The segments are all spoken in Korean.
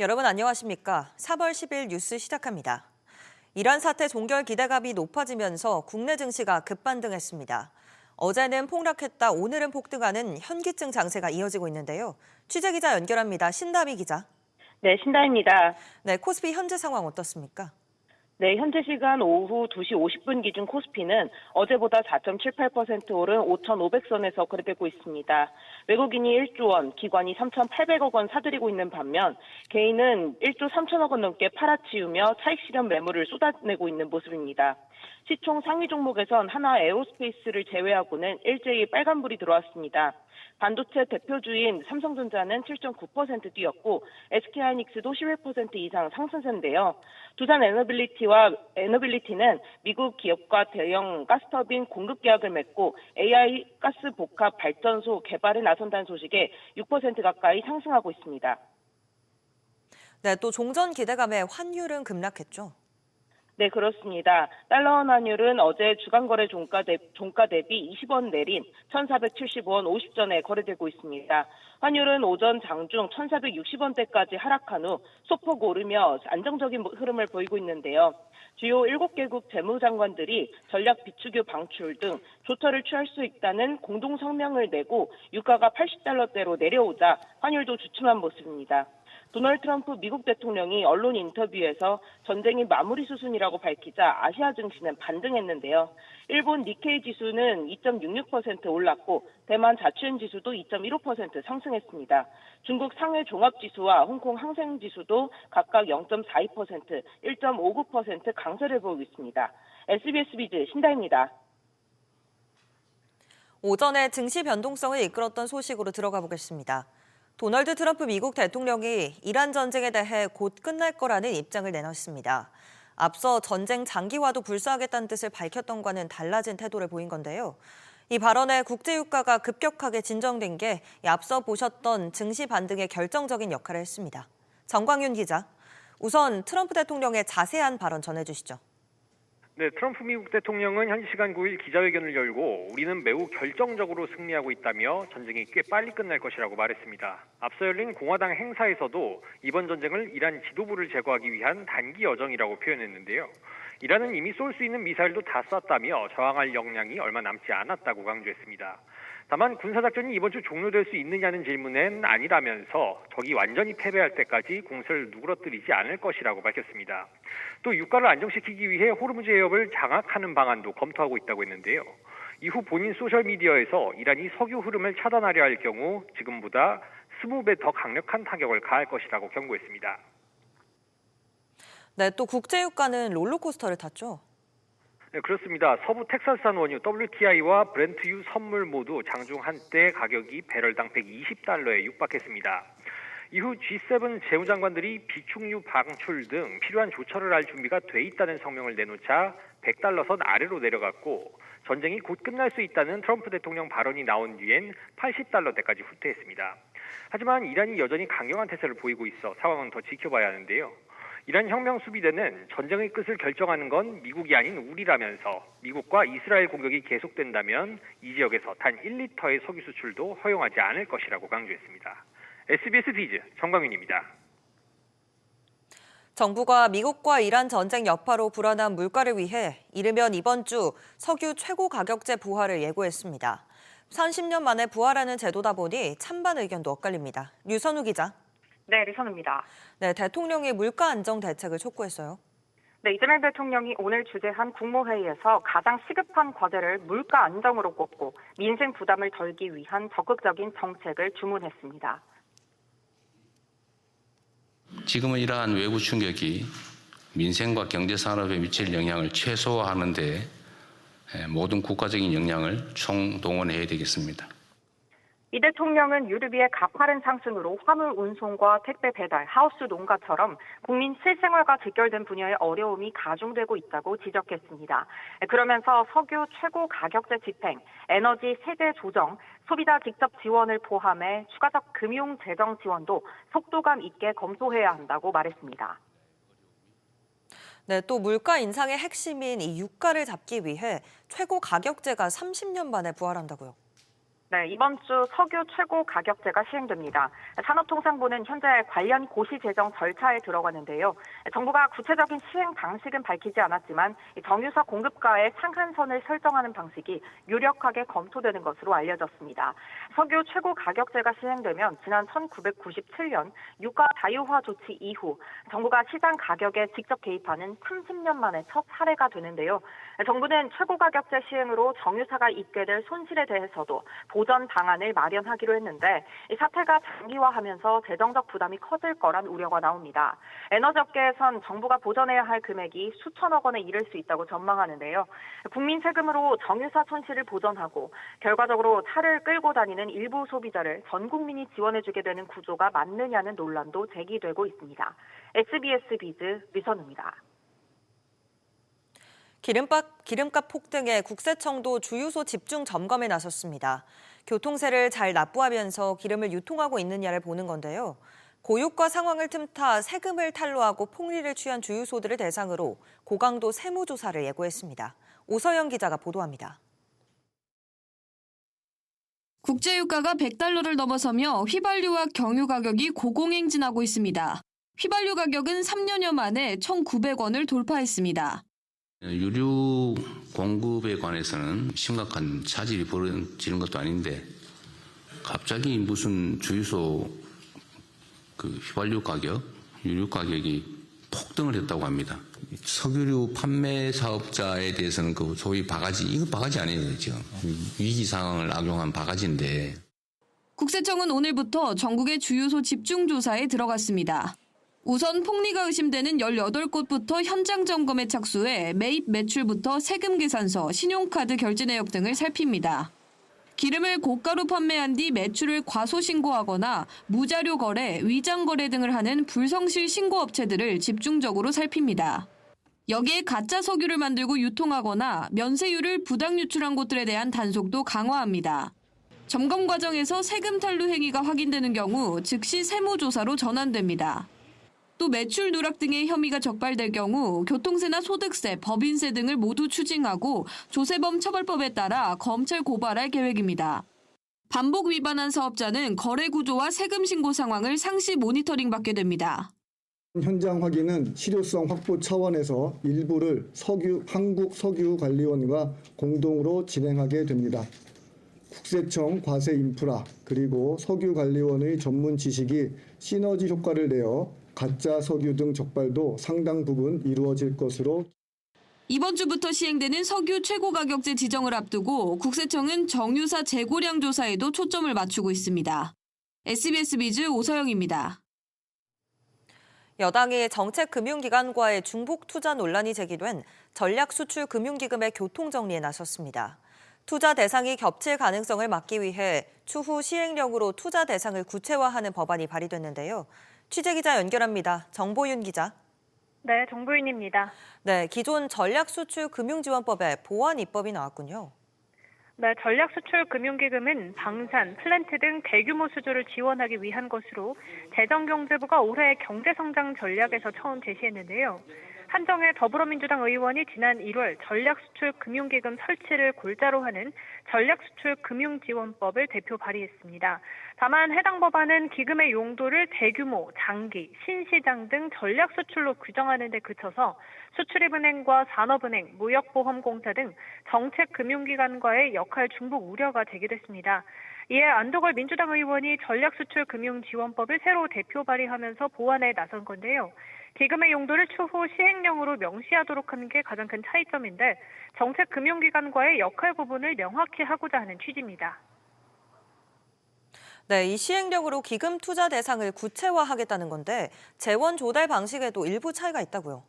여러분 안녕하십니까? 3월 10일 뉴스 시작합니다. 이란 사태 종결 기대감이 높아지면서 국내 증시가 급반등했습니다. 어제는 폭락했다 오늘은 폭등하는 현기증 장세가 이어지고 있는데요. 취재기자 연결합니다. 신다비 기자. 네, 신다입니다. 네, 코스피 현재 상황 어떻습니까? 네, 현재 시간 오후 2시 50분 기준 코스피는 어제보다 4.78% 오른 5,500선에서 거래되고 있습니다. 외국인이 1조 원, 기관이 3,800억 원 사들이고 있는 반면 개인은 1조 3천억 원 넘게 팔아치우며 차익 실현 매물을 쏟아내고 있는 모습입니다. 시총 상위 종목에선 하나 에어로스페이스를 제외하고는 일제히 빨간불이 들어왔습니다. 반도체 대표주인 삼성전자는 7.9% 뛰었고 SK하이닉스도 11% 이상 상승세인데요. 두산 에너빌리티는 미국 기업과 대형 가스터빈 공급 계약을 맺고 AI 가스 복합 발전소 개발에 나선다는 소식에 6% 가까이 상승하고 있습니다. 네, 또 종전 기대감에 환율은 급락했죠. 네, 그렇습니다. 달러원 환율은 어제 주간거래 종가 대비 20원 내린 1,475원 50전에 거래되고 있습니다. 환율은 오전 장중 1,460원대까지 하락한 후 소폭 오르며 안정적인 흐름을 보이고 있는데요. 주요 7개국 재무장관들이 전략 비축유 방출 등 조처를 취할 수 있다는 공동 성명을 내고 유가가 80달러대로 내려오자 환율도 주춤한 모습입니다. 도널드 트럼프 미국 대통령이 언론 인터뷰에서 전쟁이 마무리 수순이라고 밝히자 아시아 증시는 반등했는데요. 일본 니케이 지수는 2.66% 올랐고 대만 자취엔 지수도 2.15% 상승했습니다. 중국 상해 종합지수와 홍콩 항생지수도 각각 0.42%, 1.59% 강세를 보이고 있습니다. SBS 비즈 신다입니다. 오전에 증시 변동성을 이끌었던 소식으로 들어가 보겠습니다. 도널드 트럼프 미국 대통령이 이란 전쟁에 대해 곧 끝날 거라는 입장을 내놨습니다. 앞서 전쟁 장기화도 불사하겠다는 뜻을 밝혔던과는 달라진 태도를 보인 건데요. 이 발언에 국제유가가 급격하게 진정된 게 앞서 보셨던 증시 반등에 결정적인 역할을 했습니다. 정광윤 기자, 우선 트럼프 대통령의 자세한 발언 전해주시죠. 네, 트럼프 미국 대통령은 현지 시간 9일 기자회견을 열고 우리는 매우 결정적으로 승리하고 있다며 전쟁이 꽤 빨리 끝날 것이라고 말했습니다. 앞서 열린 공화당 행사에서도 이번 전쟁을 이란 지도부를 제거하기 위한 단기 여정이라고 표현했는데요. 이란은 이미 쏠 수 있는 미사일도 다 쐈다며 저항할 역량이 얼마 남지 않았다고 강조했습니다. 다만 군사작전이 이번 주 종료될 수 있느냐는 질문엔 아니라면서 적이 완전히 패배할 때까지 공세를 누그러뜨리지 않을 것이라고 밝혔습니다. 또 유가를 안정시키기 위해 호르무즈 해협을 장악하는 방안도 검토하고 있다고 했는데요. 이후 본인 소셜미디어에서 이란이 석유 흐름을 차단하려 할 경우 지금보다 20배 더 강력한 타격을 가할 것이라고 경고했습니다. 네, 또 국제유가는 롤러코스터를 탔죠. 네, 그렇습니다. 서부 텍사스산 원유 WTI와 브렌트유 선물 모두 장중 한때 가격이 배럴당 120달러에 육박했습니다. 이후 G7 재무장관들이 비축유 방출 등 필요한 조처를 할 준비가 돼 있다는 성명을 내놓자 100달러 선 아래로 내려갔고 전쟁이 곧 끝날 수 있다는 트럼프 대통령 발언이 나온 뒤엔 80달러대까지 후퇴했습니다. 하지만 이란이 여전히 강경한 태세를 보이고 있어 상황은 더 지켜봐야 하는데요. 이란 혁명수비대는 전쟁의 끝을 결정하는 건 미국이 아닌 우리라면서 미국과 이스라엘 공격이 계속된다면 이 지역에서 단 1리터의 석유 수출도 허용하지 않을 것이라고 강조했습니다. SBS 비즈 정광윤입니다. 정부가 미국과 이란 전쟁 여파로 불어난 물가를 위해 이르면 이번 주 석유 최고 가격제 부활을 예고했습니다. 30년 만에 부활하는 제도다 보니 찬반 의견도 엇갈립니다. 류선우 기자. 네, 류선우입니다. 네, 대통령이 물가 안정 대책을 촉구했어요. 네, 이재명 대통령이 오늘 주재한 국무회의에서 가장 시급한 과제를 물가 안정으로 꼽고 민생 부담을 덜기 위한 적극적인 정책을 주문했습니다. 지금은 이러한 외부 충격이 민생과 경제산업에 미칠 영향을 최소화하는 데 모든 국가적인 역량을 총동원해야 되겠습니다. 이 대통령은 유류비의 가파른 상승으로 화물 운송과 택배 배달, 하우스 농가처럼 국민 실생활과 직결된 분야의 어려움이 가중되고 있다고 지적했습니다. 그러면서 석유 최고 가격제 집행, 에너지 세대 조정, 소비자 직접 지원을 포함해 추가적 금융 재정 지원도 속도감 있게 검토해야 한다고 말했습니다. 네, 또 물가 인상의 핵심인 이 유가를 잡기 위해 최고 가격제가 30년 만에 부활한다고요. 네, 이번 주 석유 최고 가격제가 시행됩니다. 산업통상부는 현재 관련 고시 제정 절차에 들어가는데요. 정부가 구체적인 시행 방식은 밝히지 않았지만 정유사 공급가의 상한선을 설정하는 방식이 유력하게 검토되는 것으로 알려졌습니다. 석유 최고 가격제가 시행되면 지난 1997년 유가 다유화 조치 이후 정부가 시장 가격에 직접 개입하는 30년 만에 첫 사례가 되는데요. 정부는 최고 가격제 시행으로 정유사가 입게 될 손실에 대해서도 보전 방안을 마련하기로 했는데 이 사태가 장기화하면서 재정적 부담이 커질 거란 우려가 나옵니다. 에너지업계에선 정부가 보전해야 할 금액이 수천억 원에 이를 수 있다고 전망하는데요. 국민 세금으로 정유사 손실을 보전하고 결과적으로 차를 끌고 다니는 일부 소비자를 전 국민이 지원해주게 되는 구조가 맞느냐는 논란도 제기되고 있습니다. SBS 비즈 류선우입니다. 기름값 폭등에 국세청도 주유소 집중 점검에 나섰습니다. 교통세를 잘 납부하면서 기름을 유통하고 있느냐를 보는 건데요. 고유가 상황을 틈타 세금을 탈루하고 폭리를 취한 주유소들을 대상으로 고강도 세무조사를 예고했습니다. 오서영 기자가 보도합니다. 국제유가가 100달러를 넘어서며 휘발유와 경유 가격이 고공행진하고 있습니다. 휘발유 가격은 3년여 만에 1,900원을 돌파했습니다. 유류 공급에 관해서는 심각한 차질이 벌어지는 것도 아닌데 갑자기 무슨 주유소 휘발유 가격, 유류 가격이 폭등을 했다고 합니다. 석유류 판매 사업자에 대해서는 소위 바가지, 이거 바가지 아니에요, 지금. 위기 상황을 악용한 바가지인데. 국세청은 오늘부터 전국의 주유소 집중조사에 들어갔습니다. 우선 폭리가 의심되는 18곳부터 현장 점검에 착수해 매입 매출부터 세금 계산서, 신용카드 결제 내역 등을 살핍니다. 기름을 고가로 판매한 뒤 매출을 과소신고하거나 무자료 거래, 위장 거래 등을 하는 불성실 신고 업체들을 집중적으로 살핍니다. 여기에 가짜 석유를 만들고 유통하거나 면세유를 부당 유출한 곳들에 대한 단속도 강화합니다. 점검 과정에서 세금 탈루 행위가 확인되는 경우 즉시 세무조사로 전환됩니다. 또 매출 누락 등의 혐의가 적발될 경우 교통세나 소득세, 법인세 등을 모두 추징하고 조세범 처벌법에 따라 검찰 고발할 계획입니다. 반복 위반한 사업자는 거래 구조와 세금 신고 상황을 상시 모니터링 받게 됩니다. 현장 확인은 실효성 확보 차원에서 일부를 한국석유관리원과 공동으로 진행하게 됩니다. 국세청 과세인프라 그리고 석유관리원의 전문 지식이 시너지 효과를 내어 가짜 석유 등 적발도 상당 부분 이루어질 것으로. 이번 주부터 시행되는 석유 최고 가격제 지정을 앞두고 국세청은 정유사 재고량 조사에도 초점을 맞추고 있습니다. SBS 비즈 오서영입니다. 여당이 정책금융기관과의 중복 투자 논란이 제기된 전략수출금융기금의 교통정리에 나섰습니다. 투자 대상이 겹칠 가능성을 막기 위해 추후 시행령으로 투자 대상을 구체화하는 법안이 발의됐는데요. 취재기자 연결합니다. 정보윤 기자. 네, 정보윤입니다. 네, 기존 전략수출금융지원법에 보완 입법이 나왔군요. 네, 전략수출금융기금은 방산, 플랜트 등 대규모 수주를 지원하기 위한 것으로 재정경제부가 올해 경제성장 전략에서 처음 제시했는데요. 한정혜 더불어민주당 의원이 지난 1월 전략수출금융기금 설치를 골자로 하는 전략수출금융지원법을 대표 발의했습니다. 다만 해당 법안은 기금의 용도를 대규모, 장기, 신시장 등 전략수출로 규정하는 데 그쳐서 수출입은행과 산업은행, 무역보험공사 등 정책금융기관과의 역할 중복 우려가 제기됐습니다. 이에 안도걸 민주당 의원이 전략수출금융지원법을 새로 대표 발의하면서 보완에 나선 건데요. 기금의 용도를 추후 시행령으로 명시하도록 하는 게 가장 큰 차이점인데 정책금융기관과의 역할 부분을 명확히 하고자 하는 취지입니다. 네, 이 시행령으로 기금 투자 대상을 구체화하겠다는 건데 재원 조달 방식에도 일부 차이가 있다고요.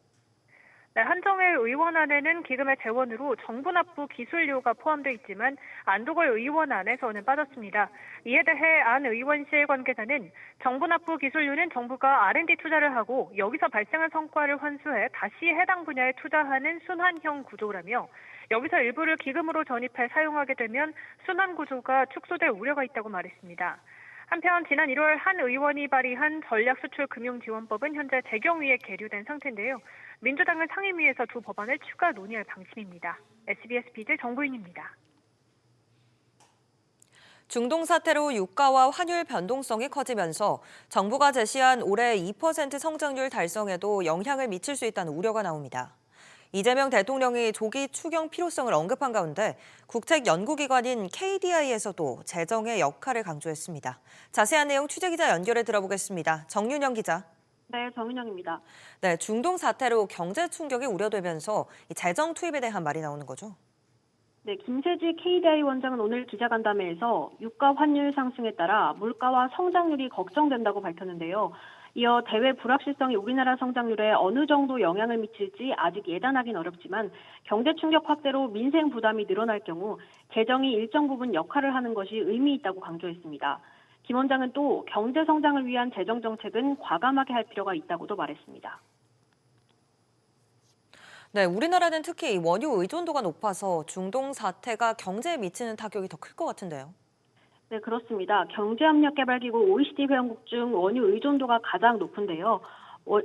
네, 한정혜 의원안에는 기금의 재원으로 정부 납부 기술료가 포함되어 있지만 안도걸 의원안에서는 빠졌습니다. 이에 대해 안 의원실 관계자는 정부 납부 기술료는 정부가 R&D 투자를 하고 여기서 발생한 성과를 환수해 다시 해당 분야에 투자하는 순환형 구조라며 여기서 일부를 기금으로 전입해 사용하게 되면 순환 구조가 축소될 우려가 있다고 말했습니다. 한편 지난 1월 한 의원이 발의한 전략수출금융지원법은 현재 재경위에 계류된 상태인데요. 민주당은 상임위에서 두 법안을 추가 논의할 방침입니다. SBS 비즈 정보윤입니다. 중동 사태로 유가와 환율 변동성이 커지면서 정부가 제시한 올해 2% 성장률 달성에도 영향을 미칠 수 있다는 우려가 나옵니다. 이재명 대통령이 조기 추경 필요성을 언급한 가운데 국책연구기관인 KDI에서도 재정의 역할을 강조했습니다. 자세한 내용 취재기자 연결해 들어보겠습니다. 정윤영 기자. 네, 정윤영입니다. 네, 중동 사태로 경제 충격이 우려되면서 이 재정 투입에 대한 말이 나오는 거죠? 네, 김세지 KDI 원장은 오늘 기자간담회에서 유가 환율 상승에 따라 물가와 성장률이 걱정된다고 밝혔는데요. 이어 대외 불확실성이 우리나라 성장률에 어느 정도 영향을 미칠지 아직 예단하기는 어렵지만 경제 충격 확대로 민생 부담이 늘어날 경우 재정이 일정 부분 역할을 하는 것이 의미 있다고 강조했습니다. 김 원장은 또 경제 성장을 위한 재정 정책은 과감하게 할 필요가 있다고도 말했습니다. 네, 우리나라는 특히 원유 의존도가 높아서 중동 사태가 경제에 미치는 타격이 더 클 것 같은데요. 네, 그렇습니다. 경제협력개발기구 OECD 회원국 중 원유 의존도가 가장 높은데요.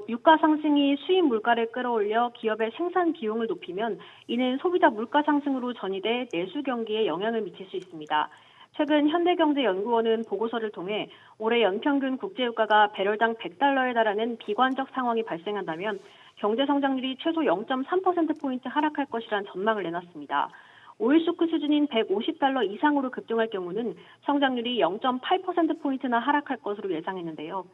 유가 상승이 수입 물가를 끌어올려 기업의 생산 비용을 높이면 이는 소비자 물가 상승으로 전이돼 내수 경기에 영향을 미칠 수 있습니다. 최근 현대경제연구원은 보고서를 통해 올해 연평균 국제유가가 배럴당 100달러에 달하는 비관적 상황이 발생한다면 경제 성장률이 최소 0.3%포인트 하락할 것이란 전망을 내놨습니다. 오일 쇼크 수준인 150달러 이상으로 급등할 경우는 성장률이 0.8%포인트나 하락할 것으로 예상했는데요.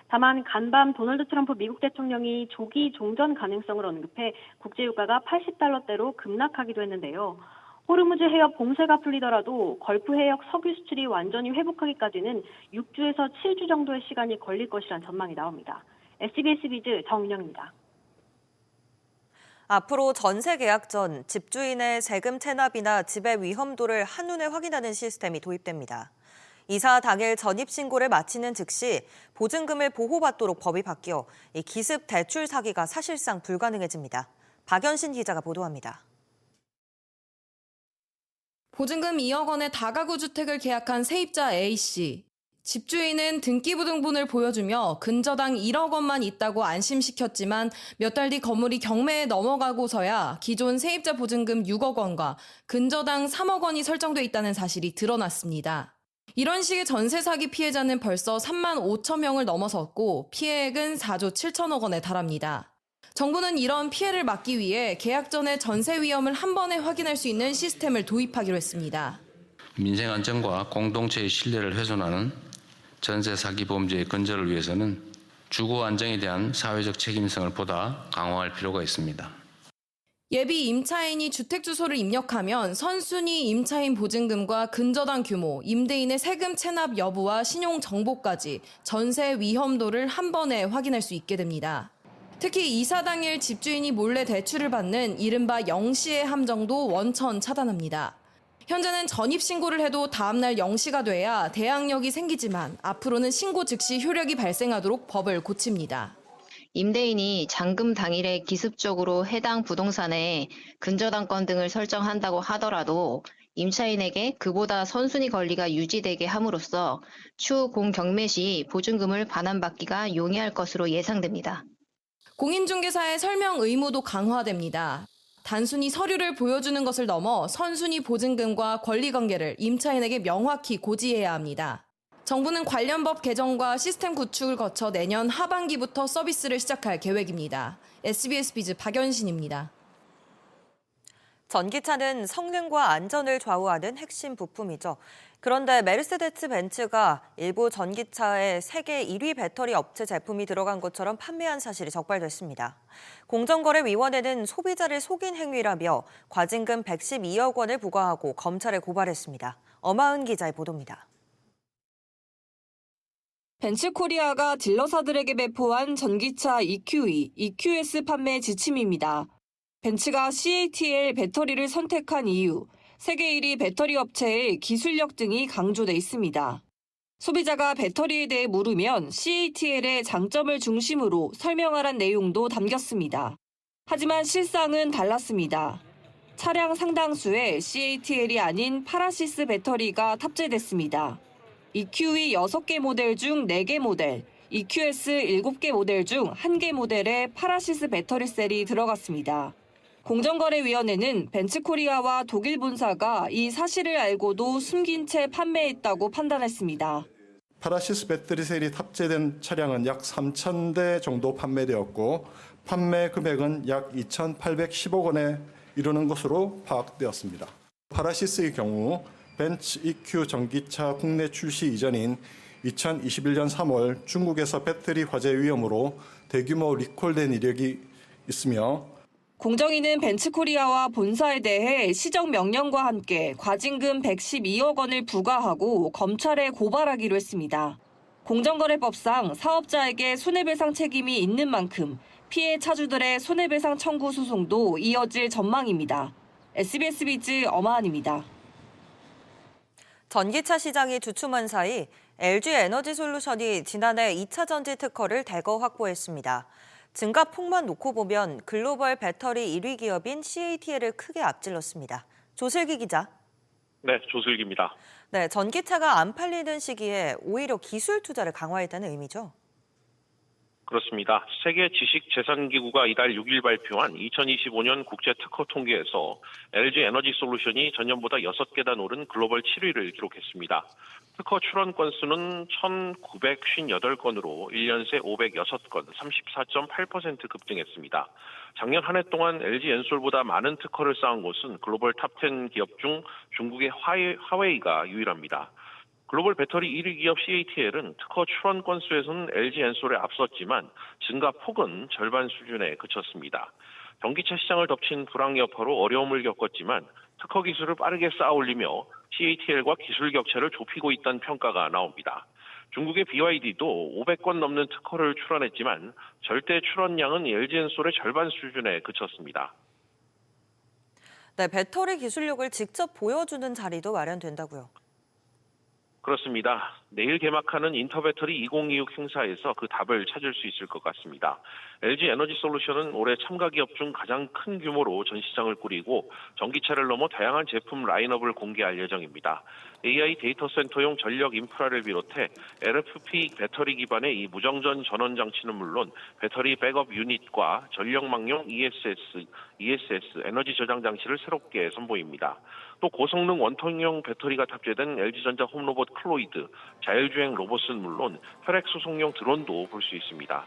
다만 간밤 도널드 트럼프 미국 대통령이 조기 종전 가능성을 언급해 국제유가가 80달러대로 급락하기도 했는데요. 호르무즈 해협 봉쇄가 풀리더라도 걸프 해역 석유 수출이 완전히 회복하기까지는 6주에서 7주 정도의 시간이 걸릴 것이란 전망이 나옵니다. SBS 비즈 정윤영입니다. 앞으로 전세 계약 전 집주인의 세금 체납이나 지배 위험도를 한눈에 확인하는 시스템이 도입됩니다. 이사 당일 전입 신고를 마치는 즉시 보증금을 보호받도록 법이 바뀌어 이 기습 대출 사기가 사실상 불가능해집니다. 박연신 기자가 보도합니다. 보증금 2억 원의 다가구 주택을 계약한 세입자 A씨. 집주인은 등기부등본을 보여주며 근저당 1억 원만 있다고 안심시켰지만 몇 달 뒤 건물이 경매에 넘어가고서야 기존 세입자 보증금 6억 원과 근저당 3억 원이 설정돼 있다는 사실이 드러났습니다. 이런 식의 전세 사기 피해자는 벌써 3만 5천 명을 넘어섰고 피해액은 4조 7천억 원에 달합니다. 정부는 이런 피해를 막기 위해 계약 전에 전세 위험을 한 번에 확인할 수 있는 시스템을 도입하기로 했습니다. 민생 안정과 공동체의 신뢰를 훼손하는 전세 사기 범죄의 근절을 위해서는 주거 안정에 대한 사회적 책임성을 보다 강화할 필요가 있습니다. 예비 임차인이 주택 주소를 입력하면 선순위 임차인 보증금과 근저당 규모, 임대인의 세금 체납 여부와 신용 정보까지 전세 위험도를 한 번에 확인할 수 있게 됩니다. 특히 이사 당일 집주인이 몰래 대출을 받는 이른바 영시의 함정도 원천 차단합니다. 현재는 전입신고를 해도 다음날 영시가 돼야 대항력이 생기지만 앞으로는 신고 즉시 효력이 발생하도록 법을 고칩니다. 임대인이 잔금 당일에 기습적으로 해당 부동산에 근저당권 등을 설정한다고 하더라도 임차인에게 그보다 선순위 권리가 유지되게 함으로써 추후 공경매 시 보증금을 반환받기가 용이할 것으로 예상됩니다. 공인중개사의 설명 의무도 강화됩니다. 단순히 서류를 보여주는 것을 넘어 선순위 보증금과 권리관계를 임차인에게 명확히 고지해야 합니다. 정부는 관련 법 개정과 시스템 구축을 거쳐 내년 하반기부터 서비스를 시작할 계획입니다. SBS 비즈 박연신입니다. 전기차는 성능과 안전을 좌우하는 핵심 부품이죠. 그런데 메르세데스 벤츠가 일부 전기차에 세계 1위 배터리 업체 제품이 들어간 것처럼 판매한 사실이 적발됐습니다. 공정거래위원회는 소비자를 속인 행위라며 과징금 112억 원을 부과하고 검찰에 고발했습니다. 엄하은 기자의 보도입니다. 벤츠코리아가 딜러사들에게 배포한 전기차 EQE, EQS 판매 지침입니다. 벤츠가 CATL 배터리를 선택한 이유, 세계 1위 배터리 업체의 기술력 등이 강조돼 있습니다. 소비자가 배터리에 대해 물으면 CATL의 장점을 중심으로 설명하란 내용도 담겼습니다. 하지만 실상은 달랐습니다. 차량 상당수에 CATL이 아닌 파라시스 배터리가 탑재됐습니다. EQE 6개 모델 중 4개 모델, EQS 7개 모델 중 1개 모델에 파라시스 배터리 셀이 들어갔습니다. 공정거래위원회는 벤츠코리아와 독일 본사가 이 사실을 알고도 숨긴 채 판매했다고 판단했습니다. 파라시스 배터리 셀이 탑재된 차량은 약 3,000대 정도 판매되었고 판매 금액은 약 2,810억 원에 이르는 것으로 파악되었습니다. 파라시스의 경우 벤츠 EQ 전기차 국내 출시 이전인 2021년 3월 중국에서 배터리 화재 위험으로 대규모 리콜된 이력이 있으며 공정위는 벤츠코리아와 본사에 대해 시정 명령과 함께 과징금 112억 원을 부과하고 검찰에 고발하기로 했습니다. 공정거래법상 사업자에게 손해배상 책임이 있는 만큼 피해 차주들의 손해배상 청구 소송도 이어질 전망입니다. SBS 비즈 엄하은입니다. 전기차 시장이 주춤한 사이 LG 에너지솔루션이 지난해 2차 전지 특허를 대거 확보했습니다. 증가 폭만 놓고 보면 글로벌 배터리 1위 기업인 CATL을 크게 앞질렀습니다. 조슬기 기자. 네, 조슬기입니다. 네, 전기차가 안 팔리는 시기에 오히려 기술 투자를 강화했다는 의미죠. 그렇습니다. 세계 지식재산기구가 이달 6일 발표한 2025년 국제특허 통계에서 LG 에너지솔루션이 전년보다 6계단 오른 글로벌 7위를 기록했습니다. 특허 출원 건수는 1,958건으로 1년 새 506건, 34.8% 급등했습니다. 작년 한 해 동안 LG 엔솔보다 많은 특허를 쌓은 곳은 글로벌 탑10 기업 중 중국의 화웨이가 유일합니다. 글로벌 배터리 1위 기업 CATL은 특허 출원 건수에서는 LG 엔솔에 앞섰지만 증가 폭은 절반 수준에 그쳤습니다. 전기차 시장을 덮친 불황 여파로 어려움을 겪었지만 특허 기술을 빠르게 쌓아올리며 CATL과 기술 격차를 좁히고 있다는 평가가 나옵니다. 중국의 BYD도 500건 넘는 특허를 출원했지만 절대 출원량은 LG 엔솔의 절반 수준에 그쳤습니다. 네, 배터리 기술력을 직접 보여주는 자리도 마련된다고요. 그렇습니다. 내일 개막하는 인터배터리 2026 행사에서 그 답을 찾을 수 있을 것 같습니다. LG 에너지솔루션은 올해 참가 기업 중 가장 큰 규모로 전 시장을 꾸리고 전기차를 넘어 다양한 제품 라인업을 공개할 예정입니다. AI 데이터 센터용 전력 인프라를 비롯해 LFP 배터리 기반의 이 무정전 전원 장치는 물론 배터리 백업 유닛과 전력망용 ESS 에너지 저장 장치를 새롭게 선보입니다. 또 고성능 원통형 배터리가 탑재된 LG전자 홈로봇 클로이드, 자율주행 로봇은 물론 혈액 수송용 드론도 볼 수 있습니다.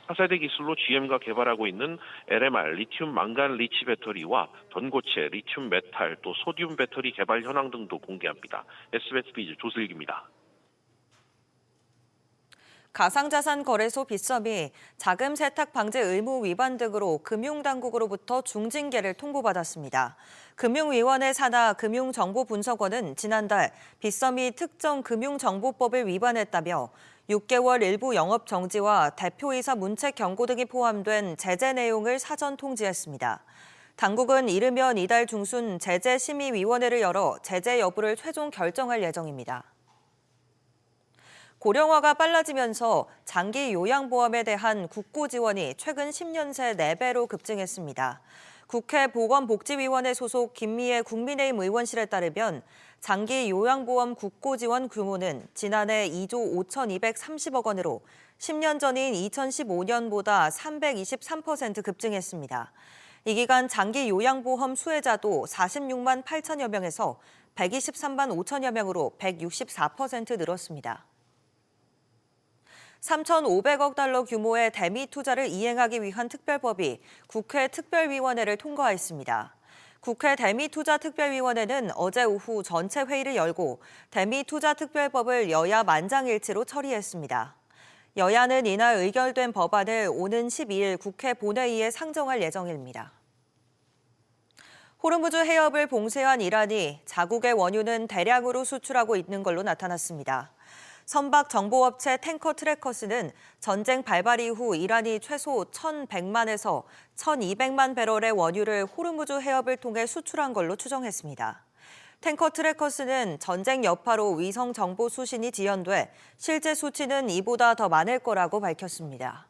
차세대 기술로 GM과 개발하고 있는 LMR, 리튬 망간 리치 배터리와 전고체, 리튬 메탈, 또 소듐 배터리 개발 현황 등도 공개합니다. SBS 비즈 조슬기입니다. 가상자산 거래소 빗썸이 자금 세탁 방지 의무 위반 등으로 금융당국으로부터 중징계를 통보받았습니다. 금융위원회 산하 금융정보분석원은 지난달 빗썸이 특정 금융정보법을 위반했다며 6개월 일부 영업 정지와 대표이사 문책 경고 등이 포함된 제재 내용을 사전 통지했습니다. 당국은 이르면 이달 중순 제재심의위원회를 열어 제재 여부를 최종 결정할 예정입니다. 고령화가 빨라지면서 장기 요양보험에 대한 국고 지원이 최근 10년 새 4배로 급증했습니다. 국회 보건복지위원회 소속 김미애 국민의힘 의원실에 따르면 장기 요양보험 국고 지원 규모는 지난해 2조 5,230억 원으로 10년 전인 2015년보다 323% 급증했습니다. 이 기간 장기 요양보험 수혜자도 46만 8천여 명에서 123만 5천여 명으로 164% 늘었습니다. 3,500억 달러 규모의 대미 투자를 이행하기 위한 특별법이 국회 특별위원회를 통과했습니다. 국회 대미투자특별위원회는 어제 오후 전체 회의를 열고 대미투자특별법을 여야 만장일치로 처리했습니다. 여야는 이날 의결된 법안을 오는 12일 국회 본회의에 상정할 예정입니다. 호르무즈 해협을 봉쇄한 이란이 자국의 원유는 대량으로 수출하고 있는 걸로 나타났습니다. 선박 정보업체 탱커 트래커스는 전쟁 발발 이후 이란이 최소 1,100만에서 1,200만 배럴의 원유를 호르무즈 해협을 통해 수출한 걸로 추정했습니다. 탱커 트래커스는 전쟁 여파로 위성 정보 수신이 지연돼 실제 수치는 이보다 더 많을 거라고 밝혔습니다.